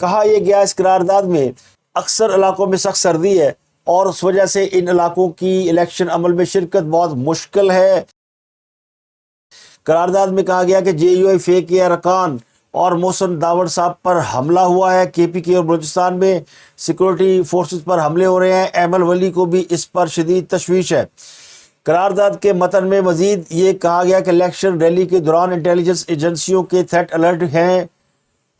کہا یہ گیا اس قرارداد میں اکثر علاقوں میں سخت سردی ہے اور اس وجہ سے ان علاقوں کی الیکشن عمل میں شرکت بہت مشکل ہے۔ قرارداد میں کہا گیا کہ جے یو آئی فے کے ارکان اور محسن داوڑ صاحب پر حملہ ہوا ہے۔ کے پی کے اور بلوچستان میں سیکورٹی فورسز پر حملے ہو رہے ہیں۔ ایمل ولی کو بھی اس پر شدید تشویش ہے۔ قرارداد کے متن میں مزید یہ کہا گیا کہ الیکشن ریلی کے دوران انٹیلیجنس ایجنسیوں کے تھریٹ الرٹ ہیں۔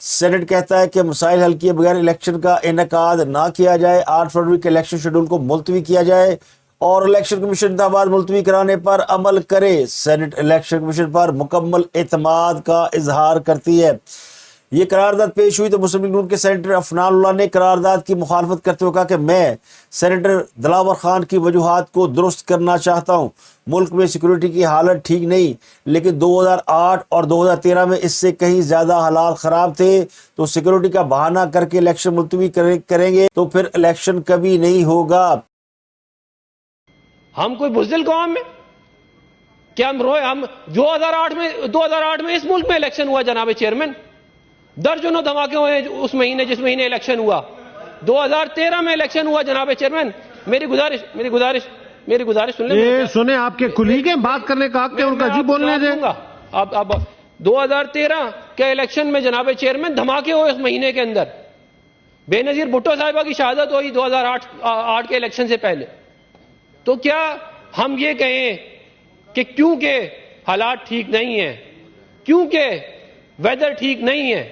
سینٹ کہتا ہے کہ مسائل حل کیے بغیر الیکشن کا انعقاد نہ کیا جائے۔ 8 فروری کے الیکشن شیڈول کو ملتوی کیا جائے اور الیکشن کمیشن انتخابات ملتوی کرانے پر عمل کرے۔ سینٹ الیکشن کمیشن پر مکمل اعتماد کا اظہار کرتی ہے۔ یہ قرارداد پیش ہوئی تو مسلم لیگ نون کے سینیٹر افنان اللہ نے قرارداد کی مخالفت کرتے ہوئے کہا کہ میں سینیٹر دلاور خان کی وجوہات کو درست کرنا چاہتا ہوں۔ ملک میں سیکورٹی کی حالت ٹھیک نہیں، لیکن 2008 اور 2013 میں اس سے کہیں زیادہ حالات خراب تھے، تو سیکورٹی کا بہانہ کر کے الیکشن ملتوی کریں گے تو پھر الیکشن کبھی نہیں ہوگا۔ ہم کوئی بزدل قوم میں کیا ہم روئے؟ ہم 2008 میں اس ملک میں الیکشن ہوا جناب چیئرمین، درجنوں دھماکے ہوئے اس مہینے جس مہینے الیکشن ہوا۔ 2013 میں الیکشن ہوا جناب چیئرمین۔ میری گزارش سن لیں۔ یہ سنیں، آپ کے کلیگ ہیں، بات کرنے کا حق ہے ان کا، جی بولنے دیں۔ اب 2013 کے الیکشن میں جناب چیئرمین دھماکے ہوئے اس مہینے کے اندر۔ بے نظیر بھٹو صاحبہ کی شہادت ہوئی 2008 کے الیکشن سے پہلے۔ تو کیا ہم یہ کہیں کہ کیونکہ حالات ٹھیک نہیں ہیں، کیونکہ ویدر ٹھیک نہیں ہے،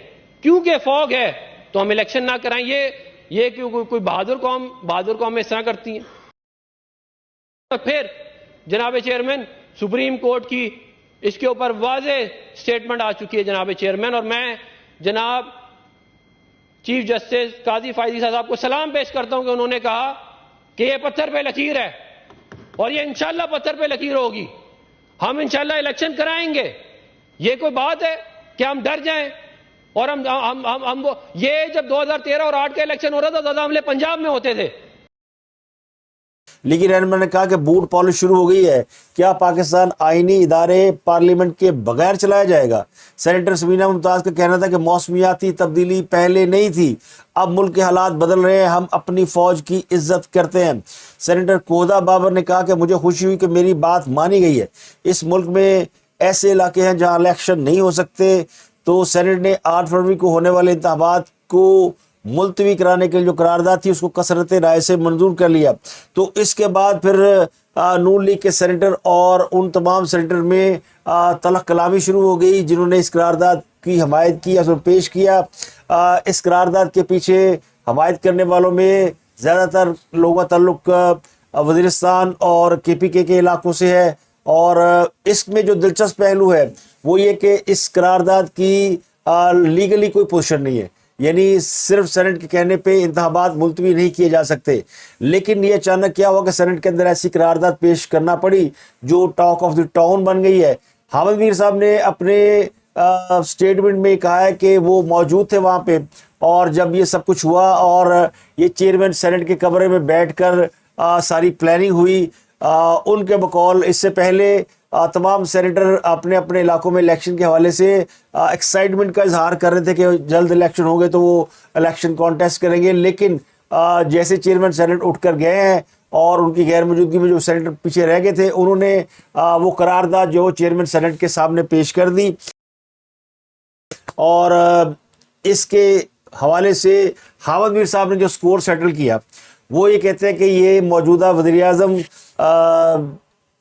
کیونکہ فوگ ہے تو ہم الیکشن نہ کرائیں؟ یہ کوئی بہادر قوم میں اس طرح کرتی ہیں؟ پھر جناب چیئرمین سپریم کورٹ کی اس کے اوپر واضح سٹیٹمنٹ آ چکی ہے جناب چیئرمین، اور میں جناب چیف جسٹس قاضی فائزی صاحب کو سلام پیش کرتا ہوں کہ انہوں نے کہا کہ یہ پتھر پہ لکیر ہے اور یہ انشاءاللہ پتھر پہ لکیر ہوگی، ہم انشاءاللہ الیکشن کرائیں گے۔ یہ کوئی بات ہے کہ ہم ڈر جائیں؟ اور ہم یہ جب 2013 اور 2008 کا الیکشن ہو رہا تھا زیادہ حملے پنجاب میں ہوتے تھے۔ لیکن رہنما نے کہا کہ بوٹ پالش شروع ہو گئی ہے، کیا پاکستان آئینی ادارے پارلیمنٹ کے بغیر چلایا جائے گا؟ سینیٹر سمینہ ممتاز کا کہنا تھا کہ موسمیاتی تبدیلی پہلے نہیں تھی، اب ملک کے حالات بدل رہے ہیں، ہم اپنی فوج کی عزت کرتے ہیں۔ سینیٹر کوہدہ بابر نے کہا کہ مجھے خوشی ہوئی کہ میری بات مانی گئی ہے۔ اس ملک میں ایسے علاقے ہیں جہاں الیکشن نہیں ہو سکتے، تو سینیٹ نے 8 فروری کو ہونے والے انتخابات کو ملتوی کرانے کے لیے جو قرارداد تھی اس کو کثرت رائے سے منظور کر لیا۔ تو اس کے بعد پھر نون لیگ کے سینیٹر اور ان تمام سینیٹر میں تلخ کلامی شروع ہو گئی جنہوں نے اس قرارداد کی حمایت کی، اس کو پیش کیا۔ اس قرارداد کے پیچھے حمایت کرنے والوں میں زیادہ تر لوگوں کا تعلق وزیرستان اور کے پی کے علاقوں سے ہے، اور اس میں جو دلچسپ پہلو ہے وہ یہ کہ اس قرارداد کی لیگلی کوئی پوزیشن نہیں ہے، یعنی صرف سینٹ کے کہنے پہ انتخابات ملتوی نہیں کیے جا سکتے۔ لیکن یہ اچانک کیا ہوا کہ سینٹ کے اندر ایسی قرارداد پیش کرنا پڑی جو ٹاک آف دی ٹاؤن بن گئی ہے۔ حامد میر صاحب نے اپنے سٹیٹمنٹ میں کہا ہے کہ وہ موجود تھے وہاں پہ، اور جب یہ سب کچھ ہوا اور یہ چیئرمین سینٹ کے کمرے میں بیٹھ کر ساری پلاننگ ہوئی، ان کے بقول اس سے پہلے تمام سینیٹر اپنے اپنے علاقوں میں الیکشن کے حوالے سے ایکسائٹمنٹ کا اظہار کر رہے تھے کہ جلد الیکشن ہوں گے تو وہ الیکشن کانٹیسٹ کریں گے۔ لیکن جیسے چیئرمین سینٹ اٹھ کر گئے ہیں اور ان کی غیر موجودگی میں جو سینیٹر پیچھے رہ گئے تھے انہوں نے وہ قرارداد جو چیئرمین سینٹ کے سامنے پیش کر دی، اور اس کے حوالے سے حامد میر صاحب نے جو سکور سیٹل کیا وہ یہ کہتے ہیں کہ یہ موجودہ وزیر اعظم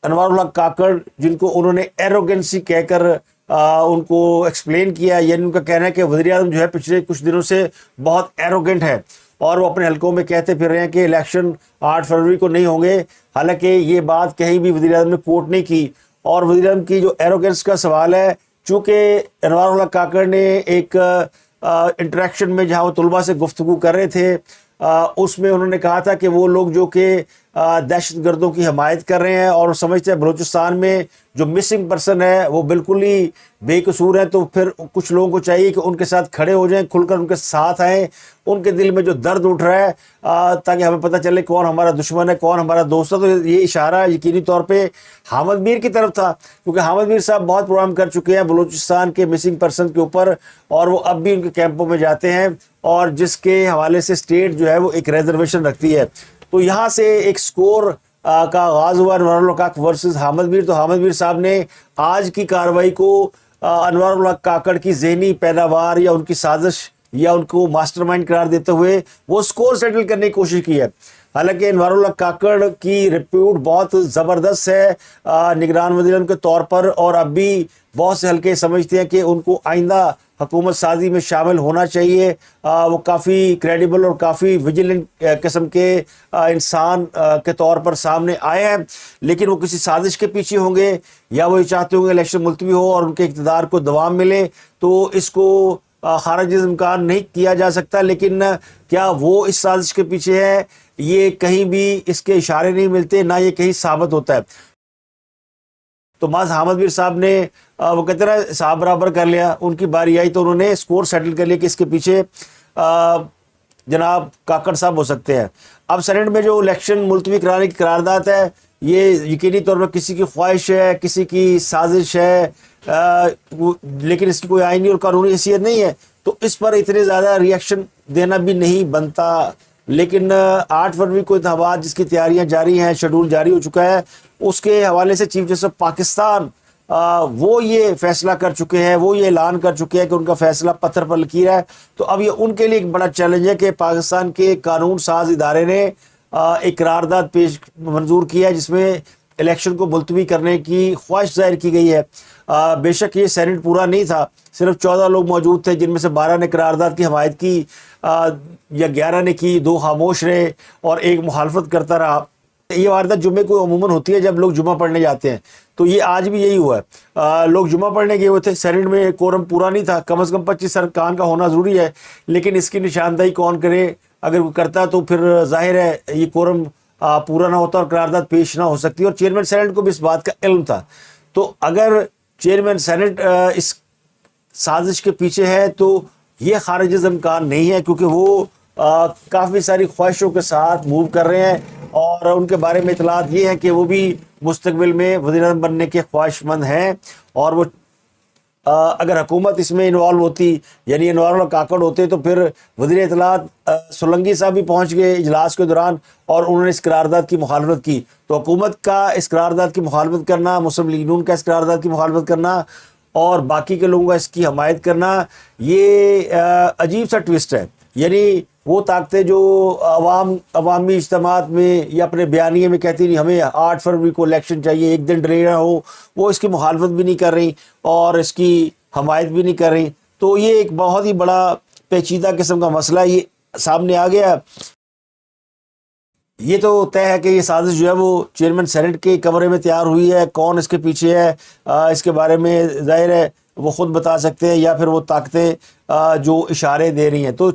انوار الحق کاکڑ، جن کو انہوں نے ایروگنسی کہہ کر ان کو ایکسپلین کیا، یعنی ان کا کہنا ہے کہ وزیر اعظم جو ہے پچھلے کچھ دنوں سے بہت ایروگنٹ ہے اور وہ اپنے حلقوں میں کہتے پھر رہے ہیں کہ الیکشن 8 فروری کو نہیں ہوں گے، حالانکہ یہ بات کہیں بھی وزیر اعظم نے کوٹ نہیں کی۔ اور وزیر اعظم کی جو ایروگنس کا سوال ہے، چونکہ انوار الحق کاکڑ نے ایک انٹریکشن میں جہاں وہ طلباء سے گفتگو کر رہے تھے اس میں انہوں نے کہا تھا کہ وہ لوگ جو کہ دہشت گردوں کی حمایت کر رہے ہیں اور سمجھتے ہیں بلوچستان میں جو مسنگ پرسن ہے وہ بالکل ہی بے قصور ہے، تو پھر کچھ لوگوں کو چاہیے کہ ان کے ساتھ کھڑے ہو جائیں، کھل کر ان کے ساتھ آئیں، ان کے دل میں جو درد اٹھ رہا ہے تاکہ ہمیں پتہ چلے کون ہمارا دشمن ہے، کون ہمارا دوست ہے۔ تو یہ اشارہ یقینی طور پہ حامد میر کی طرف تھا، کیونکہ حامد میر صاحب بہت پروگرام کر چکے ہیں بلوچستان کے مسنگ پرسن کے اوپر، اور وہ اب بھی ان کے کیمپوں میں جاتے ہیں، اور جس کے حوالے سے اسٹیٹ جو ہے وہ ایک ریزرویشن رکھتی ہے۔ تو یہاں سے ایک سکور کا آغاز ہوا انوار الحق ورسز حامد میر۔ تو حامد میر صاحب نے آج کی کارروائی کو انوار الحق کاکڑ کی ذہنی پیداوار یا ان کی سازش یا ان کو ماسٹر مائنڈ قرار دیتے ہوئے وہ سکور سیٹل کرنے کی کوشش کی ہے۔ حالانکہ انوار الحق کاکڑ کی ریپیوٹ بہت زبردست ہے نگران وزیر اعظم کے طور پر، اور اب بھی بہت سے حلقے سمجھتے ہیں کہ ان کو آئندہ حکومت سازی میں شامل ہونا چاہیے۔ وہ کافی کریڈیبل اور کافی ویجیلنٹ قسم کے انسان کے طور پر سامنے آئے ہیں، لیکن وہ کسی سازش کے پیچھے ہوں گے یا وہ یہ چاہتے ہوں گے الیکشن ملتوی ہو اور ان کے اقتدار کو دوام ملے، تو اس کو خارج از امکان نہیں کیا جا سکتا۔ لیکن کیا وہ اس سازش کے پیچھے ہے، یہ کہیں بھی اس کے اشارے نہیں ملتے، نہ یہ کہیں ثابت ہوتا ہے۔ تو محض حامد میر صاحب نے وہ کہتے ہیں حساب برابر کر لیا، ان کی باری آئی تو انہوں نے سکور سیٹل کر لیا کہ اس کے پیچھے جناب کاکڑ صاحب ہو سکتے ہیں۔ اب سینٹ میں جو الیکشن ملتوی کرانے کی قرارداد ہے، یہ یقینی طور پر کسی کی خواہش ہے، کسی کی سازش ہے، لیکن اس کی کوئی آئینی اور قانونی حیثیت نہیں ہے، تو اس پر اتنے زیادہ ری ایکشن دینا بھی نہیں بنتا۔ لیکن 8 فروری کو انتخابات جس کی تیاریاں جاری ہیں، شیڈول جاری ہو چکا ہے، اس کے حوالے سے چیف جسٹس آف پاکستان وہ یہ فیصلہ کر چکے ہیں، وہ یہ اعلان کر چکے ہیں کہ ان کا فیصلہ پتھر پر لکیر ہے۔ تو اب یہ ان کے لیے ایک بڑا چیلنج ہے کہ پاکستان کے قانون ساز ادارے نے ایک قرارداد منظور کیا ہے جس میں الیکشن کو ملتوی کرنے کی خواہش ظاہر کی گئی ہے۔ بے شک یہ سینٹ پورا نہیں تھا، صرف 14 لوگ موجود تھے، جن میں سے 12 نے قرارداد کی حمایت کی یا 11 نے کی، 2 خاموش رہے اور 1 مخالفت کرتا رہا۔ یہ واردات جمعے کو عموماً ہوتی ہے جب لوگ جمعہ پڑھنے جاتے ہیں، تو یہ آج بھی یہی ہوا ہے۔ لوگ جمعہ پڑھنے گئے ہوئے تھے، سینٹ میں کورم پورا نہیں تھا، کم از کم 25 ارکان کا ہونا ضروری ہے، لیکن اس کی نشاندہی کون کرے؟ اگر وہ کرتا ہے تو پھر ظاہر ہے یہ کورم پورا نہ ہوتا اور قرارداد پیش نہ ہو سکتی، اور چیئرمین سینٹ کو بھی اس بات کا علم تھا۔ تو اگر چیئرمین سینٹ اس سازش کے پیچھے ہے تو یہ خارج از امکان نہیں ہے، کیونکہ وہ کافی ساری خواہشوں کے ساتھ موو کر رہے ہیں، اور ان کے بارے میں اطلاعات یہ ہے کہ وہ بھی مستقبل میں وزیر اعظم بننے کے خواہش مند ہیں، اور وہ اگر حکومت اس میں انوالو ہوتی، یعنی انوار الحق کاکڑ ہوتے، تو پھر وزیر اطلاعات سولنگی صاحب بھی پہنچ گئے اجلاس کے دوران اور انہوں نے اس قرارداد کی مخالفت کی۔ تو حکومت کا اس قرارداد کی مخالفت کرنا، مسلم لیگ نون کا اس قرارداد کی مخالفت کرنا اور باقی کے لوگوں کا اس کی حمایت کرنا، یہ عجیب سا ٹوسٹ ہے۔ یعنی وہ طاقتیں جو عوامی اجتماعات میں یا اپنے بیانیے میں کہتی نہیں ہمیں 8 فروری کو الیکشن چاہیے، ایک دن ڈیلے نہ ہو، وہ اس کی مخالفت بھی نہیں کر رہی اور اس کی حمایت بھی نہیں کر رہی۔ تو یہ ایک بہت ہی بڑا پیچیدہ قسم کا مسئلہ یہ سامنے آ گیا۔ یہ تو طے ہے کہ یہ سازش جو ہے وہ چیئرمین سینٹ کے کمرے میں تیار ہوئی ہے، کون اس کے پیچھے ہے اس کے بارے میں ظاہر ہے وہ خود بتا سکتے ہیں، یا پھر وہ طاقتیں جو اشارے دے رہی ہیں۔ تو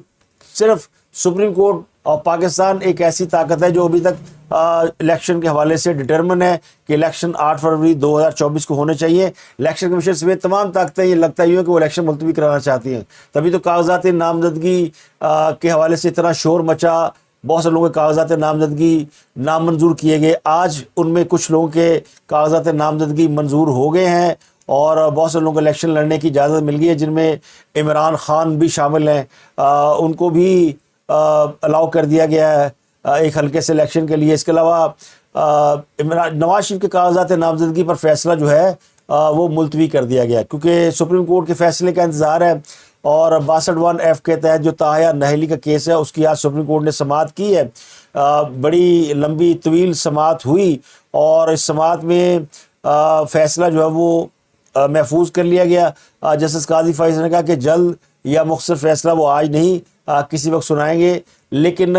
صرف سپریم کورٹ آف پاکستان ایک ایسی طاقت ہے جو ابھی تک الیکشن کے حوالے سے ڈٹرمن ہے کہ الیکشن 8 فروری 2024 کو ہونے چاہیے۔ الیکشن کمیشن سمیت تمام طاقتیں یہ لگتا ہی ہے کہ وہ الیکشن ملتوی کرانا چاہتی ہیں، تبھی تو کاغذات نامزدگی کے حوالے سے اتنا شور مچا، بہت سے لوگوں کے کاغذات نامزدگی نامنظور کیے گئے۔ آج ان میں کچھ لوگوں کے کاغذات نامزدگی منظور ہو گئے ہیں اور بہت سے لوگوں کو الیکشن لڑنے کی اجازت مل گئی ہے، جن میں عمران خان بھی شامل ہیں، ان کو بھی الاؤ کر دیا گیا ہے ایک حلقے سے الیکشن کے لیے۔ اس کے علاوہ نواز شریف کے کاغذات نامزدگی پر فیصلہ جو ہے وہ ملتوی کر دیا گیا، کیونکہ سپریم کورٹ کے فیصلے کا انتظار ہے، اور 62(1)(f) کے تحت جو تاحیہ نااہلی کا کیس ہے اس کی آج سپریم کورٹ نے سماعت کی ہے۔ بڑی لمبی طویل سماعت ہوئی اور اس سماعت میں فیصلہ جو ہے وہ محفوظ کر لیا گیا۔ جسٹس قاضی فائز نے کہا کہ جلد یا مختصر فیصلہ وہ آج نہیں کسی وقت سنائیں گے، لیکن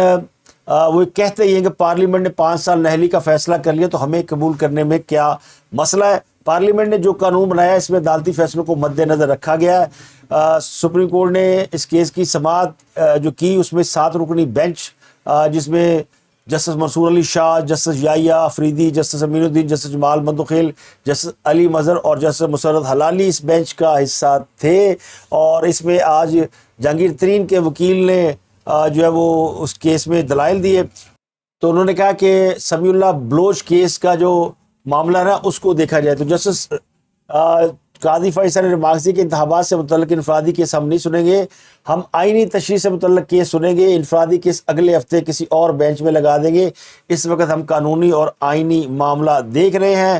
وہ کہتے ہی ہیں کہ پارلیمنٹ نے 5 سال نااہلی کا فیصلہ کر لیا تو ہمیں قبول کرنے میں کیا مسئلہ ہے۔ پارلیمنٹ نے جو قانون بنایا اس میں عدالتی فیصلوں کو مد نظر رکھا گیا ہے۔ سپریم کورٹ نے اس کیس کی سماعت جو کی اس میں 7 رکنی بینچ جسٹس منصور علی شاہ، جسٹس یحییٰ افریدی، جسٹس امین الدین، جسٹس جمال مندوخیل، جسٹس علی مظہر اور جسٹس مسرت حلالی اس بینچ کا حصہ تھے۔ اور اس میں آج جہانگیر ترین کے وکیل نے جو ہے وہ اس کیس میں دلائل دیے، تو انہوں نے کہا کہ سمیع اللہ بلوچ کیس کا جو معاملہ ہے اس کو دیکھا جائے۔ تو جسٹس قاضی فیصل نے ریمارکس دی کہ انتخابات سے متعلق انفرادی کیس ہم نہیں سنیں گے، ہم آئینی تشریح سے متعلق کیس سنیں گے، انفرادی کیس اگلے ہفتے کسی اور بینچ میں لگا دیں گے، اس وقت ہم قانونی اور آئینی معاملہ دیکھ رہے ہیں۔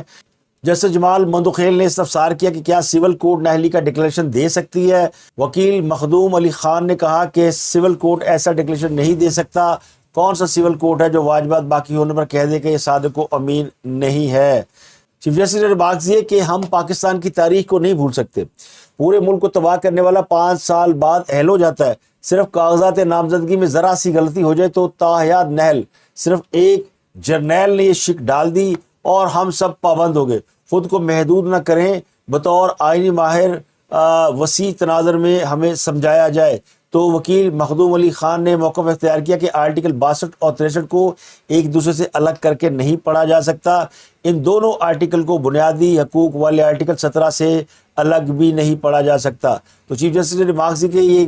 جسٹس جمال مندوخیل نے استفسار کیا کہ کیا سول کوڈ نااہلی کا ڈکلیریشن دے سکتی ہے؟ وکیل مخدوم علی خان نے کہا کہ سول کوڈ ایسا ڈکلیریشن نہیں دے سکتا۔ کون سا سول کوڈ ہے جو واجبات باقی ہونے پر کہہ دے کہ یہ صادق و امین نہیں ہے؟ چیف جسٹس نے ریمارکس دیے کہ ہم پاکستان کی تاریخ کو نہیں بھول سکتے، پورے ملک کو تباہ کرنے والا 5 سال بعد اہل ہو جاتا ہے، صرف کاغذات نامزدگی میں ذرا سی غلطی ہو جائے تو تاحیات نہل، صرف ایک جرنیل نے یہ شک ڈال دی اور ہم سب پابند ہو گئے۔ خود کو محدود نہ کریں، بطور آئینی ماہر وسیع تناظر میں ہمیں سمجھایا جائے۔ تو وکیل مخدوم علی خان نے موقف اختیار کیا کہ آرٹیکل 62 اور 63 کو ایک دوسرے سے الگ کر کے نہیں پڑھا جا سکتا، ان دونوں آرٹیکل کو بنیادی حقوق والے آرٹیکل 17 سے الگ بھی نہیں پڑھا جا سکتا۔ تو چیف جسٹس نے ریمارکس دی کہ یہ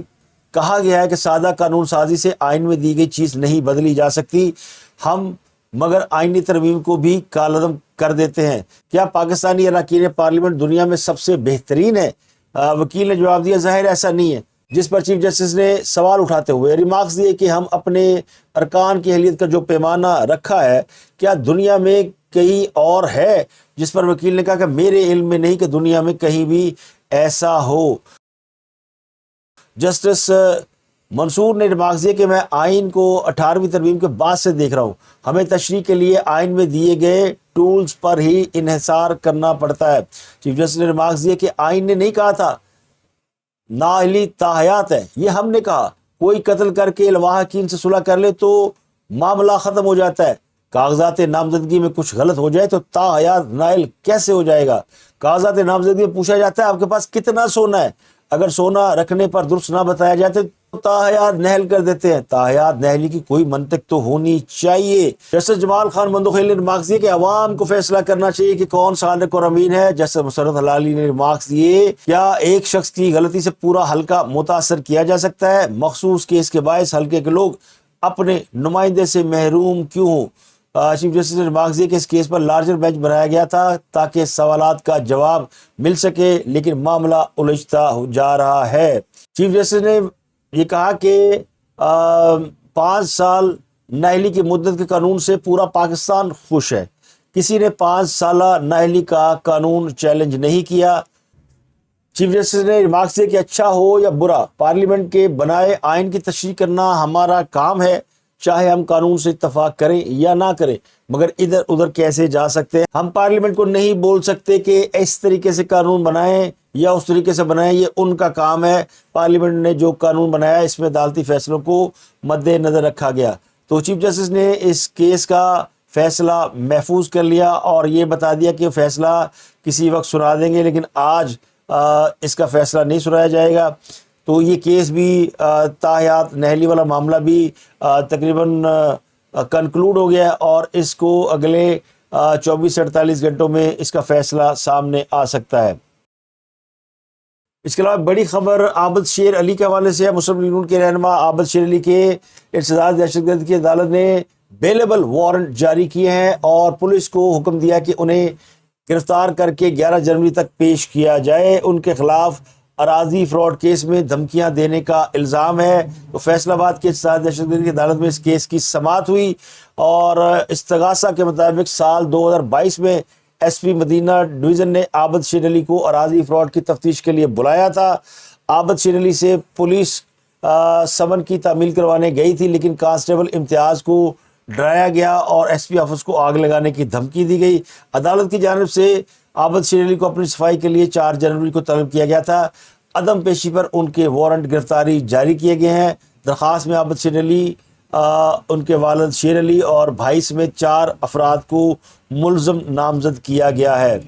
کہا گیا ہے کہ سادہ قانون سازی سے آئین میں دی گئی چیز نہیں بدلی جا سکتی، ہم مگر آئینی ترمیم کو بھی کالعدم کر دیتے ہیں۔ کیا پاکستانی اراکین پارلیمنٹ دنیا میں سب سے بہترین ہے؟ وکیل نے جواب دیا ظاہر ایسا نہیں ہے، جس پر چیف جسٹس نے سوال اٹھاتے ہوئے ریمارکس دیے کہ ہم اپنے ارکان کی اہلیت کا جو پیمانہ رکھا ہے کیا دنیا میں کہیں اور ہے؟ جس پر وکیل نے کہا کہ میرے علم میں نہیں کہ دنیا میں کہیں بھی ایسا ہو۔ جسٹس منصور نے ریمارکس دیا کہ میں آئین کو 18ویں ترمیم کے بعد سے دیکھ رہا ہوں، ہمیں تشریح کے لیے آئین میں دیے گئے ٹولز پر ہی انحصار کرنا پڑتا ہے۔ چیف جسٹس نے ریمارکس دیا کہ آئین نے نہیں کہا تھا نااہلی تاحیات ہے، یہ ہم نے کہا۔ کوئی قتل کر کے لواحقین سے صلح کر لے تو معاملہ ختم ہو جاتا ہے، کاغذات نامزدگی میں کچھ غلط ہو جائے تو تاحیات نائل کیسے ہو جائے گا؟ کاغذات نامزدگی میں پوچھا جاتا ہے آپ کے پاس کتنا سونا ہے، اگر سونا رکھنے پر درست نہ بتایا جاتے تو تاحیات نہل کر دیتے ہیں۔ تاحیات نہلی کی کوئی منطق تو ہونی چاہیے۔ جسٹس جمال خان مندوخیل نے ریمارکس دیے کہ عوام کو فیصلہ کرنا چاہیے کہ کون صادق اور امین ہے۔ جسٹس مسرت حلالی نے ریمارکس دیے کیا ایک شخص کی غلطی سے پورا حلقہ متاثر کیا جا سکتا ہے؟ مخصوص کیس کے باعث حلقے کے لوگ اپنے نمائندے سے محروم کیوں ہوں؟ چیف جسٹس نے ریمارکس دیے کہ اس کیس پر لارجر بینچ بنایا گیا تھا تاکہ سوالات کا جواب مل سکے، لیکن معاملہ الجھتا جا رہا ہے۔ چیف جسٹس نے یہ کہا کہ 5 سال نااہلی کی مدت کے قانون سے پورا پاکستان خوش ہے، کسی نے 5 سالہ نااہلی کا قانون چیلنج نہیں کیا۔ چیف جسٹس نے ریمارکس دیا کہ اچھا ہو یا برا، پارلیمنٹ کے بنائے آئین کی تشریح کرنا ہمارا کام ہے، چاہے ہم قانون سے اتفاق کریں یا نہ کریں، مگر ادھر ادھر کیسے جا سکتے ہیں؟ ہم پارلیمنٹ کو نہیں بول سکتے کہ اس طریقے سے قانون بنائیں یا اس طریقے سے بنائیں، یہ ان کا کام ہے۔ پارلیمنٹ نے جو قانون بنایا اس میں عدالتی فیصلوں کو مد نظر رکھا گیا۔ تو چیف جسٹس نے اس کیس کا فیصلہ محفوظ کر لیا اور یہ بتا دیا کہ فیصلہ کسی وقت سنا دیں گے، لیکن آج اس کا فیصلہ نہیں سنایا جائے گا۔ تو یہ کیس بھی تاحیات نہلی والا معاملہ بھی تقریباً کنکلوڈ ہو گیا اور اس کو اگلے 24 سے 48 گھنٹوں میں اس کا فیصلہ سامنے آ سکتا ہے۔ اس کے علاوہ بڑی خبر عابد شیر علی کے حوالے سے ہے۔ مسلم لیگ نون کے رہنما عابد شیر علی کے ارتداد دہشت گرد کی عدالت نے بیلیبل وارنٹ جاری کیے ہیں اور پولیس کو حکم دیا کہ انہیں گرفتار کر کے 11 جنوری تک پیش کیا جائے۔ ان کے خلاف اراضی فراڈ کیس میں دھمکیاں دینے کا الزام ہے۔ تو فیصل آباد کے ارتداد دہشت گردی کی عدالت میں اس کیس کی سماعت ہوئی اور استغاثہ کے مطابق سال 2022 میں ایس پی مدینہ ڈویژن نے عابد شیر علی کو اراضی فراڈ کی تفتیش کے لیے بلایا تھا۔ عابد شیر علی سے پولیس سمن کی تعمیل کروانے گئی تھی، لیکن کانسٹیبل امتیاز کو ڈرایا گیا اور ایس پی آفس کو آگ لگانے کی دھمکی دی گئی۔ عدالت کی جانب سے عابد شیر علی کو اپنی صفائی کے لیے 4 جنوری کو طلب کیا گیا تھا۔ عدم پیشی پر ان کے وارنٹ گرفتاری جاری کیے گئے ہیں۔ درخواست میں عابد شیر علی، ان کے والد شیر علی اور بھائی سمیت 4 افراد کو ملزم نامزد کیا گیا ہے۔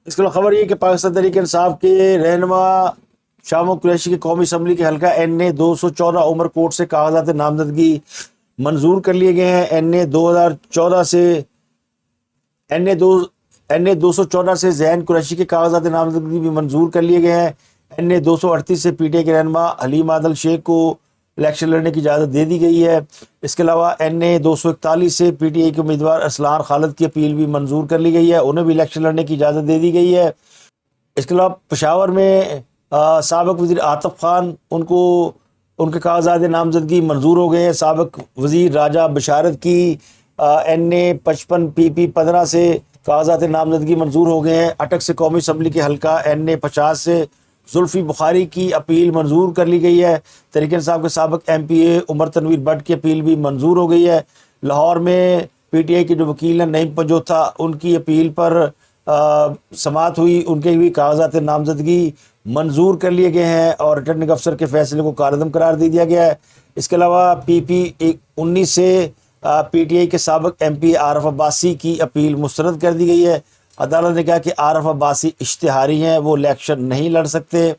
اس کے علاوہ خبر یہ کہ پاکستان تحریک انصاف کے رہنما شامو قریشی کی قومی اسمبلی کے حلقہ این نے 214 عمر کوٹ سے کاغذات نامزدگی منظور کر لیے گئے ہیں۔ این اے 214 سے زین قریشی کے کاغذات نامزدگی بھی منظور کر لیے گئے ہیں۔ این اے 238 سے پی ٹی آئی کے رہنما حلیم عادل شیخ کو الیکشن لڑنے کی اجازت دے دی گئی ہے۔ اس کے علاوہ این اے 241 سے پی ٹی آئی کے امیدوار ارسلان خالد کی اپیل بھی منظور کر لی گئی ہے، انہیں بھی الیکشن لڑنے کی اجازت دے دی گئی ہے۔ اس کے علاوہ پشاور میں سابق وزیر عاطف خان ان کے کاغذات نامزدگی منظور ہو گئے ہیں۔ سابق وزیر راجہ بشارت کی این اے 55 پی پی 15 سے کاغذات نامزدگی منظور ہو گئے ہیں۔ اٹک سے قومی اسمبلی کے حلقہ این اے 50 سے زلفی بخاری کی اپیل منظور کر لی گئی ہے۔ تحریک انصاف کے سابق M P A Umar Tanveer Butt کی اپیل بھی منظور ہو گئی ہے۔ لاہور میں پی ٹی آئی کے جو وکیل ہیں نعیم پنجوتھا، ان کی اپیل پر سماعت ہوئی، ان کے بھی کاغذات نامزدگی منظور کر لیے گئے ہیں اور ریٹرننگ افسر کے فیصلے کو کالعدم قرار دے دیا گیا ہے۔ اس کے علاوہ پی پی 19 سے پی ٹی آئی کے سابق ایم پی عارف عباسی کی اپیل مسترد کر دی گئی ہے۔ عدالت نے کہا کہ عارف عباسی اشتہاری ہیں، وہ الیکشن نہیں لڑ سکتے۔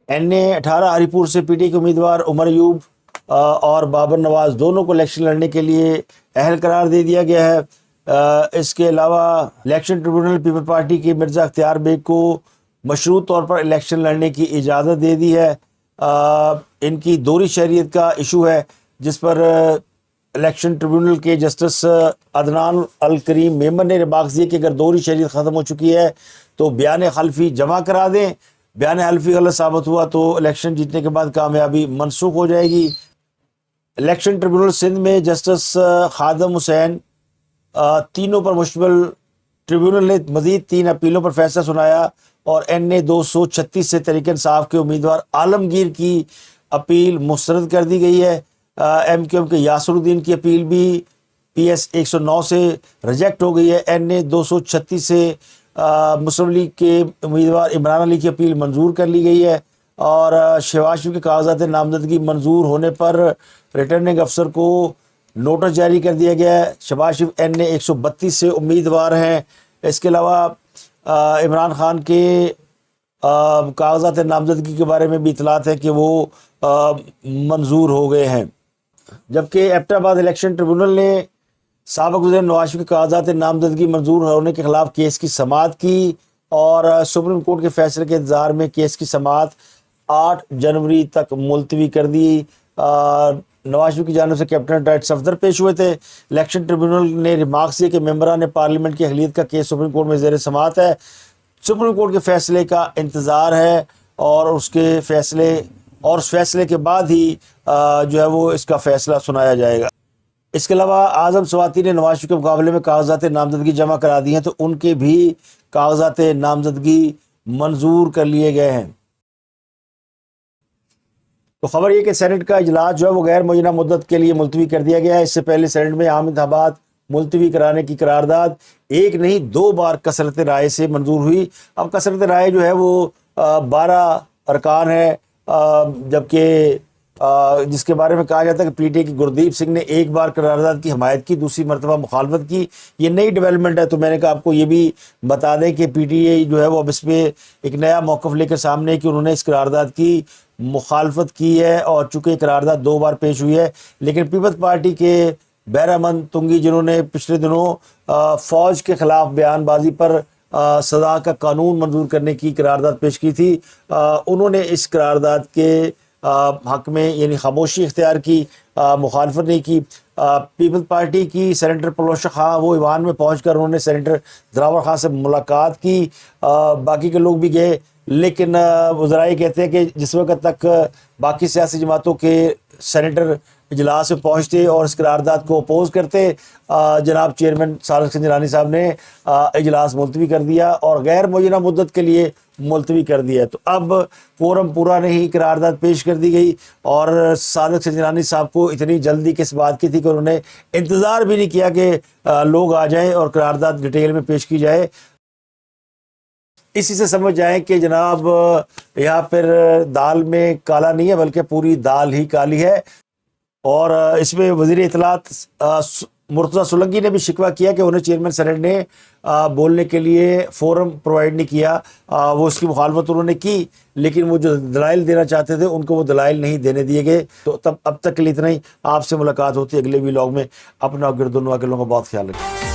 این اے 18 ہری پور سے پی ٹی آئی کے امیدوار عمر ایوب اور بابر نواز دونوں کو الیکشن لڑنے کے لیے اہل قرار دے دیا گیا ہے۔ اس کے علاوہ الیکشن ٹریبیونل پیپل پارٹی کے مرزا اختیار بیگ کو مشروط طور پر الیکشن لڑنے کی اجازت دے دی ہے۔ ان کی دوہری شہریت کا ایشو ہے، جس پر الیکشن ٹریبیونل کے جسٹس عدنان الکریم میمن نے ریمارکس دیے کہ اگر دوہری شہریت ختم ہو چکی ہے تو بیان حلفی جمع کرا دیں، بیان حلفی غلط ثابت ہوا تو الیکشن جیتنے کے بعد کامیابی منسوخ ہو جائے گی۔ الیکشن ٹریبیونل سندھ میں جسٹس خادم حسین تینوں پر مشتمل ٹریبیونل نے مزید 3 اپیلوں پر فیصلہ سنایا اور این اے 236 سے تحریک انصاف کے امیدوار عالمگیر کی اپیل مسترد کر دی گئی ہے۔ ایم کیو ایم کے یاسر الدین کی اپیل بھی پی ایس 109 سے ریجیکٹ ہو گئی ہے۔ این اے 236 سے مسلم لیگ کے امیدوار عمران علی کی اپیل منظور کر لی گئی ہے اور شہباز شریف کے کاغذات نامزدگی منظور ہونے پر ریٹرننگ افسر کو نوٹس جاری کر دیا گیا ہے۔ شہباز شریف این اے 132 سے امیدوار ہیں۔ اس کے علاوہ عمران خان کے کاغذات نامزدگی کے بارے میں بھی اطلاعات ہے کہ وہ منظور ہو گئے ہیں، جبکہ ایبٹ آباد الیکشن ٹریبیونل نے سابق وزیر نواز شریف کے کاغذات نامزدگی منظور ہونے کے خلاف کیس کی سماعت کی اور سپریم کورٹ کے فیصلے کے انتظار میں کیس کی سماعت 8 جنوری تک ملتوی کر دی۔ نواز شریف کی جانب سے کیپٹن رائٹ صفدر پیش ہوئے تھے۔ الیکشن ٹریبیونل نے ریمارکس دیے کہ ممبران پارلیمنٹ کی اہلیت کا کیس سپریم کورٹ میں زیر سماعت ہے، سپریم کورٹ کے فیصلے کا انتظار ہے اور اس فیصلے کے بعد ہی جو ہے وہ اس کا فیصلہ سنایا جائے گا۔ اس کے علاوہ اعظم سواتی نے نواز شریف کے مقابلے میں کاغذات نامزدگی جمع کرا دی ہیں تو ان کے بھی کاغذات نامزدگی منظور کر لیے گئے ہیں۔ تو خبر یہ کہ سینٹ کا اجلاس جو ہے وہ غیر معینہ مدت کے لیے ملتوی کر دیا گیا ہے۔ اس سے پہلے سینٹ میں عام انتخابات ملتوی کرانے کی قرارداد 1 نہیں 2 بار کثرت رائے سے منظور ہوئی۔ اب کثرت رائے جو ہے وہ 12 ارکان ہے، جبکہ جس کے بارے میں کہا جاتا ہے کہ پی ٹی آئی کی گردیپ سنگھ نے 1 بار قرارداد کی حمایت کی، دوسری مرتبہ مخالفت کی۔ یہ نئی ڈیولپمنٹ ہے، تو میں نے کہا آپ کو یہ بھی بتا دیں کہ پی ٹی آئی جو ہے وہ اب اس پہ ایک نیا موقف لے کر سامنے کہ انہوں نے اس قرارداد کی مخالفت کی ہے اور چونکہ قرارداد 2 بار پیش ہوئی ہے، لیکن پیپلز پارٹی کے بیرامن تنگی جنہوں نے پچھلے دنوں فوج کے خلاف بیان بازی پر سزا کا قانون منظور کرنے کی قرارداد پیش کی تھی، انہوں نے اس قرارداد کے حق میں یعنی خاموشی اختیار کی، مخالفت نہیں کی۔ پیپلز پارٹی کی سینیٹر پلوشا خان وہ ایوان میں پہنچ کر انہوں نے سینیٹر دراور خان سے ملاقات کی، باقی کے لوگ بھی گئے، لیکن وزراء کہتے ہیں کہ جس وقت تک باقی سیاسی جماعتوں کے سینیٹر اجلاس میں پہنچتے اور اس قرارداد کو اپوز کرتے، جناب چیئرمین سالک سنجرانی صاحب نے اجلاس ملتوی کر دیا اور غیر معینہ مدت کے لیے ملتوی کر دیا۔ تو اب فورم پورا نہیں، قرارداد پیش کر دی گئی اور سالک سنجرانی صاحب کو اتنی جلدی کس بات کی تھی کہ انہوں نے انتظار بھی نہیں کیا کہ لوگ آ جائیں اور قرارداد ڈیٹیل میں پیش کی جائے۔ اسی سے سمجھ جائیں کہ جناب یہاں پر دال میں کالا نہیں ہے بلکہ پوری دال ہی کالی ہے، اور اس میں وزیر اطلاعات مرتضی سولنگی نے بھی شکوہ کیا کہ انہیں چیئرمین سینٹ نے بولنے کے لیے فورم پرووائڈ نہیں کیا، وہ اس کی مخالفت انہوں نے کی، لیکن وہ جو دلائل دینا چاہتے تھے ان کو وہ دلائل نہیں دینے دیے گئے۔ تو اب تک کے لیے اتنا ہی، آپ سے ملاقات ہوتی ہے اگلے ویلاگ میں۔ اپنا اور گرد و نواح کے لوگوں کا بہت خیال رکھیں۔